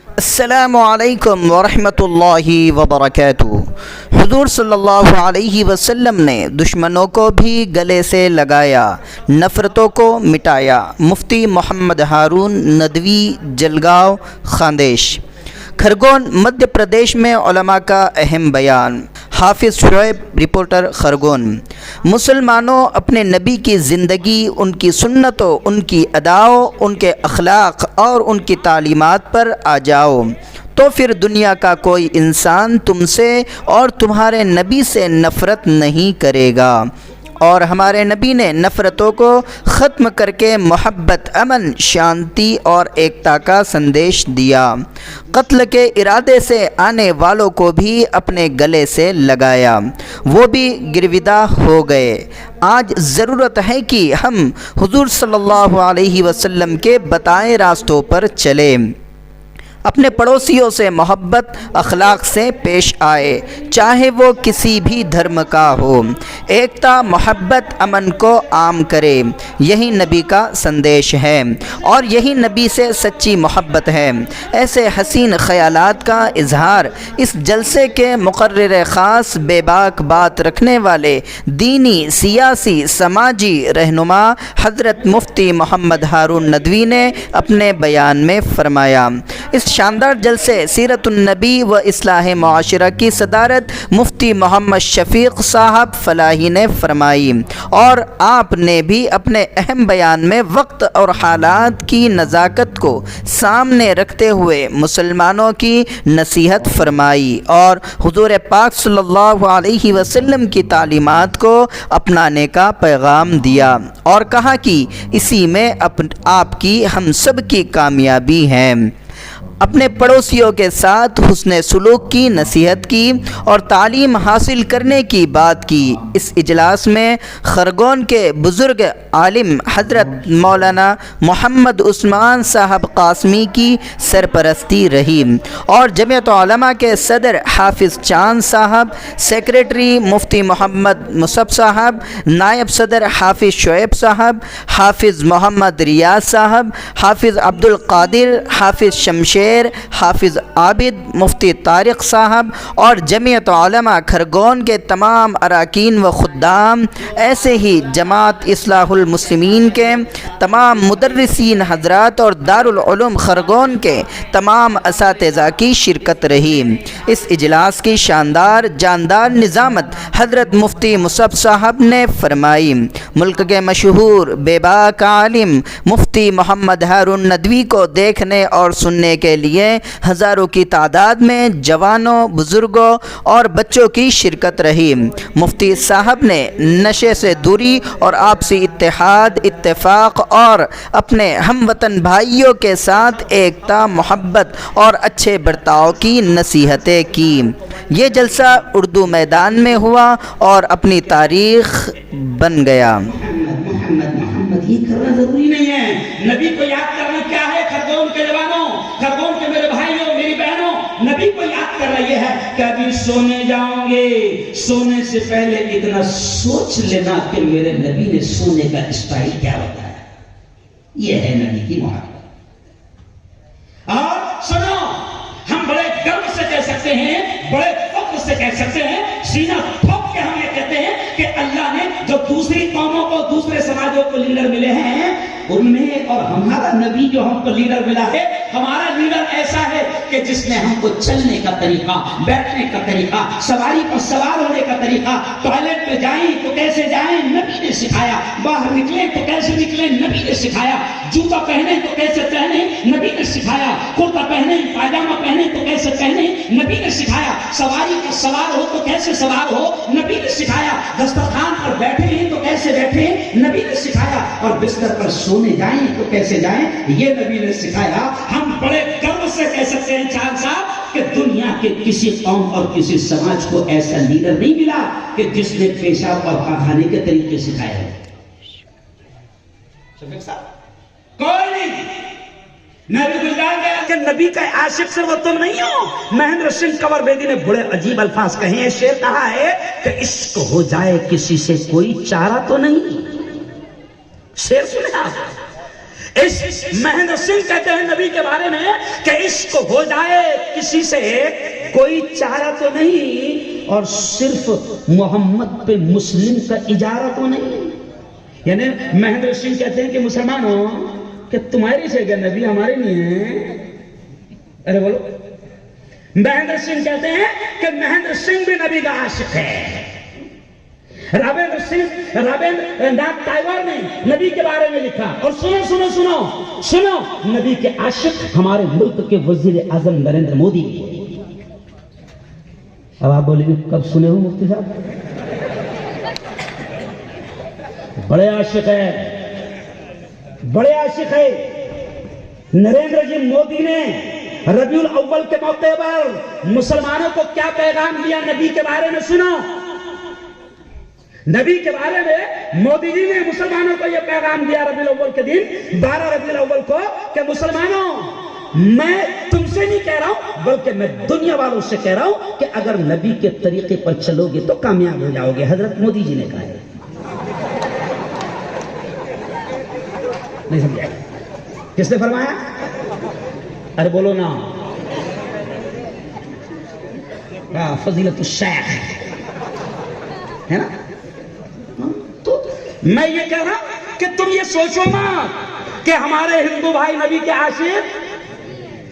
السلام علیکم ورحمۃ اللہ وبرکاتہ۔ حضور صلی اللہ علیہ وسلم نے دشمنوں کو بھی گلے سے لگایا، نفرتوں کو مٹایا۔ مفتی محمد ہارون ندوی، جلگاؤں، خاندیش۔ کھرگون، مدھیہ پردیش میں علماء کا اہم بیان۔ حافظ شعیب، رپورٹر، خرگون۔ مسلمانوں، اپنے نبی کی زندگی، ان کی سنتوں، ان کی اداؤں، ان کے اخلاق اور ان کی تعلیمات پر آ جاؤ، تو پھر دنیا کا کوئی انسان تم سے اور تمہارے نبی سے نفرت نہیں کرے گا۔ اور ہمارے نبی نے نفرتوں کو ختم کر کے محبت، امن، شانتی اور ایکتا کا سندیش دیا۔ قتل کے ارادے سے آنے والوں کو بھی اپنے گلے سے لگایا، وہ بھی گرویدہ ہو گئے۔ آج ضرورت ہے کہ ہم حضور صلی اللہ علیہ وسلم کے بتائے راستوں پر چلیں، اپنے پڑوسیوں سے محبت اخلاق سے پیش آئے، چاہے وہ کسی بھی دھرم کا ہو۔ ایکتا، محبت، امن کو عام کرے، یہی نبی کا سندیش ہے اور یہی نبی سے سچی محبت ہے۔ ایسے حسین خیالات کا اظہار اس جلسے کے مقرر خاص بے باک بات رکھنے والے دینی، سیاسی، سماجی رہنما حضرت مفتی محمد ہارون ندوی نے اپنے بیان میں فرمایا۔ اس شاندار جلسے سیرت النبی و اصلاح معاشرہ کی صدارت مفتی محمد شفیق صاحب فلاحی نے فرمائی، اور آپ نے بھی اپنے اہم بیان میں وقت اور حالات کی نزاکت کو سامنے رکھتے ہوئے مسلمانوں کی نصیحت فرمائی اور حضور پاک صلی اللہ علیہ وسلم کی تعلیمات کو اپنانے کا پیغام دیا، اور کہا کہ اسی میں آپ کی ہم سب کی کامیابی ہے۔ اپنے پڑوسیوں کے ساتھ حسن سلوک کی نصیحت کی اور تعلیم حاصل کرنے کی بات کی۔ اس اجلاس میں خرگون کے بزرگ عالم حضرت مولانا محمد عثمان صاحب قاسمی کی سرپرستی رہی، اور جمعیت علماء کے صدر حافظ چاند صاحب، سیکریٹری مفتی محمد مصعب صاحب، نائب صدر حافظ شعیب صاحب، حافظ محمد ریاض صاحب، حافظ عبد القادر، حافظ شمشیر، حافظ عابد، مفتی طارق صاحب اور جمعیت علماء کھرگون کے تمام اراکین و خدام، ایسے ہی جماعت اصلاح المسلمین کے تمام مدرسین حضرات اور دارالعلوم خرگون کے تمام اساتذہ کی شرکت رہی۔ اس اجلاس کی شاندار جاندار نظامت حضرت مفتی مصعب صاحب نے فرمائی۔ ملک کے مشہور بے باک عالم مفتی محمد ہارون ندوی کو دیکھنے اور سننے کے لیے ہزاروں کی تعداد میں جوانوں، بزرگوں اور بچوں کی شرکت رہی۔ مفتی صاحب نے نشے سے دوری اور آپسی اتحاد، اتفاق اور اپنے ہم وطن بھائیوں کے ساتھ ایکتا، محبت اور اچھے برتاؤ کی نصیحتیں کی۔ یہ جلسہ اردو میدان میں ہوا اور اپنی تاریخ بن گیا۔ محمد یہ کرنا ضروری نہیں ہے، نبی کو یاد کرنا کیا ہے؟ خرگون کے جوانوں، خرگون کے میرے بھائیوں، میری بہنوں، نبی کو یاد کرنا یہ ہے کہ ابھی سونے جاؤں گے، سونے سے پہلے اتنا سوچ لینا کہ میرے نبی نے سونے کا اسٹائل کیا بتایا۔ یہ ہے نبی کی محبت۔ اور سنو، ہم بڑے گرو سے کہہ سکتے ہیں، بڑے فخر سے کہہ سکتے ہیں، سینہ ٹھوک کے ہم یہ کہتے ہیں کہ اللہ نے جو دوسری قوموں کو، دوسرے سماجوں کو لیڈر ملے ہیں، ان میں اور ہمارا نبی جو ہم کو لیڈر ملا ہے، ہمارا لیڈر ایسا ہے کہ جس نے ہم کو چلنے کا طریقہ، بیٹھنے کا طریقہ، سواری پر سوار ہونے کا طریقہ، ٹوائلٹ میں جائیں تو کیسے جائیں نبی نے سکھایا، باہر نکلیں تو کیسے نکلیں نبی نے سکھایا، جوتا پہنے تو کیسے پہنے نبی نے سکھایا، کرتا پہنے، پائجامہ پہنے تو کیسے پہنے نبی نے سکھایا، سواری پر سوار ہو تو کیسے سوار ہو نبی نے سکھایا، دسترخوان پر بیٹھے ہیں تو کیسے بیٹھے نبی نے سکھایا، اور بستر پر سونے جائیں تو کیسے جائیں یہ نبی نے سکھایا۔ ہم بڑے گرو سے کہہ سکتے ہیں چاند صاحب کہ دنیا کے کسی قوم اور کسی سماج کو ایسا لیڈر نہیں ملا کہ جس نے پیشاب اور پاخانے کے طریقے سکھائے ہیں۔ شفیق صاحب کوئی نہیں، میں بھی گزار گیا کہ نبی کا عاشق سے وہ تم نہیں ہو۔ مہندر سنگھ کنور بیدی نے بڑے عجیب الفاظ کہے ہیں، شعر کہا ہے کہ عشق ہو جائے کسی سے کوئی چارہ تو نہیں۔ شعر سنے آپ اس مہندر سنگھ کہتے ہیں نبی کے بارے میں کہ عشق ہو جائے کسی سے کوئی چارہ تو نہیں، اور صرف محمد پہ مسلم کا اجارہ تو نہیں. یعنی مہندر سنگھ کہتے ہیں کہ مسلمانوں کہ تمہاری سے کہ نبی ہمارے نہیں ہیں. ارے بولو. مہندر سنگھ کہتے ہیں کہ مہندر سنگھ بھی نبی کا عاشق ہے. رابندر ناتھ ٹیگور نے نبی کے بارے میں لکھا. اور سنو نبی کے عاشق ہمارے ملک کے وزیر اعظم نریندر مودی. اب آپ بولیں گے کب سنے ہو مفتی صاحب؟ بڑے عاشق ہے نریندر جی مودی نے ربیع الاول کے موقع پر مسلمانوں کو کیا پیغام دیا نبی کے بارے میں سنو. نبی کے بارے میں مودی جی نے مسلمانوں کو یہ پیغام دیا ربیع الاول کے دن 12 ربیع الاول کو کہ مسلمانوں میں تم سے نہیں کہہ رہا ہوں بلکہ میں دنیا والوں سے کہہ رہا ہوں کہ اگر نبی کے طریقے پر چلو گے تو کامیاب ہو جاؤ گے. حضرت مودی جی نے کہا ہے. نہیں سمجھا کس نے فرمایا؟ ارے بولو نا. فضیلت الشیخ ہے نا. تو میں یہ کہہ رہا ہوں کہ تم یہ سوچو مت کہ ہمارے ہندو بھائی نبی کے عاشق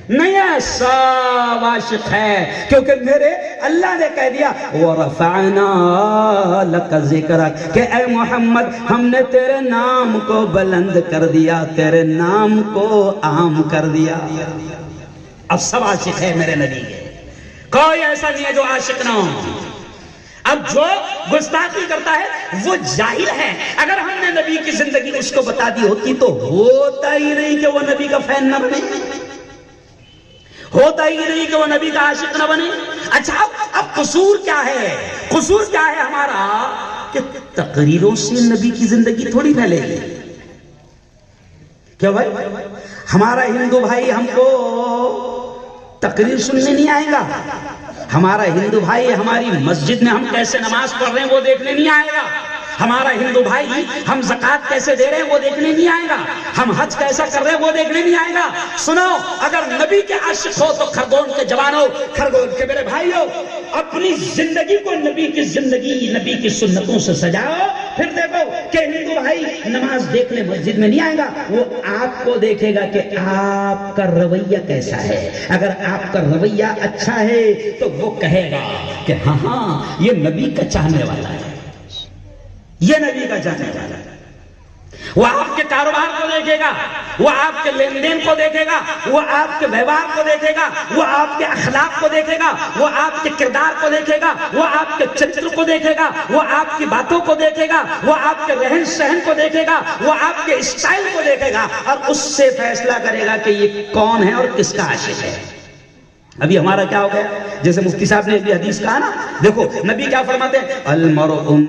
نہیں ہے، سب عاشق ہے. کیونکہ میرے اللہ نے کہہ دیا وَرَفَعْنَا لَكَ ذِكْرَكَ کہ اے محمد ہم نے تیرے نام کو بلند کر دیا، تیرے نام کو عام کر دیا. اب سب عاشق ہے میرے نبی کے، کوئی ایسا نہیں ہے جو عاشق نہ ہو. اب جو گستاخی کرتا ہے وہ جاہل ہے. اگر ہم نے نبی کی زندگی اس کو بتا دی ہوتی تو ہوتا ہی نہیں کہ وہ نبی کا فین نہ بنے، ہوتا ہی نہیں کہ وہ نبی کا عاشق نہ بنے. اچھا اب قصور کیا ہے؟ قصور کیا ہے ہمارا کہ تقریروں سے نبی کی زندگی تھوڑی پھیلے گی. کیا بھائی ہمارا ہندو بھائی ہم کو تقریر سننے نہیں آئے گا، ہمارا ہندو بھائی ہماری مسجد میں ہم کیسے نماز پڑھ رہے ہیں وہ دیکھنے نہیں آئے گا، ہمارا ہندو بھائی ہم زکوٰۃ کیسے دے رہے ہیں وہ دیکھنے نہیں آئے گا، ہم حج کیسا کر رہے ہیں وہ دیکھنے نہیں آئے گا. سنو اگر نبی کے عاشق ہو تو خرگون کے جوانوں، خرگون کے میرے بھائیوں، اپنی زندگی کو نبی کی زندگی نبی کی سنتوں سے سجاؤ. پھر دیکھو کہ ہندو بھائی نماز دیکھنے مسجد میں نہیں آئے گا، وہ آپ کو دیکھے گا کہ آپ کا رویہ کیسا ہے. اگر آپ کا رویہ اچھا ہے تو وہ کہے گا کہ ہاں یہ نبی کا چاہنے والا ہے، یہ نبی کا چاہنے والا ہے. وہ آپ کے کاروبار کو دیکھے گا، وہ آپ کے لین دین کو دیکھے گا، وہ آپ کے ویوہار کو دیکھے گا، وہ آپ کے اخلاق کو دیکھے گا، وہ آپ کے کردار کو دیکھے گا، وہ آپ کے چرچر کو دیکھے گا، وہ آپ کی باتوں کو دیکھے گا، وہ آپ کے رہن سہن کو دیکھے گا، وہ آپ کے اسٹائل کو دیکھے گا، اور اس سے فیصلہ کرے گا کہ یہ کون ہے اور کس کا عاشق ہے. ابھی ہمارا کیا ہو گیا؟ جیسے مفتی صاحب نے ابھی حدیث کہا نا، دیکھو نبی کیا فرماتے ہیں، المرء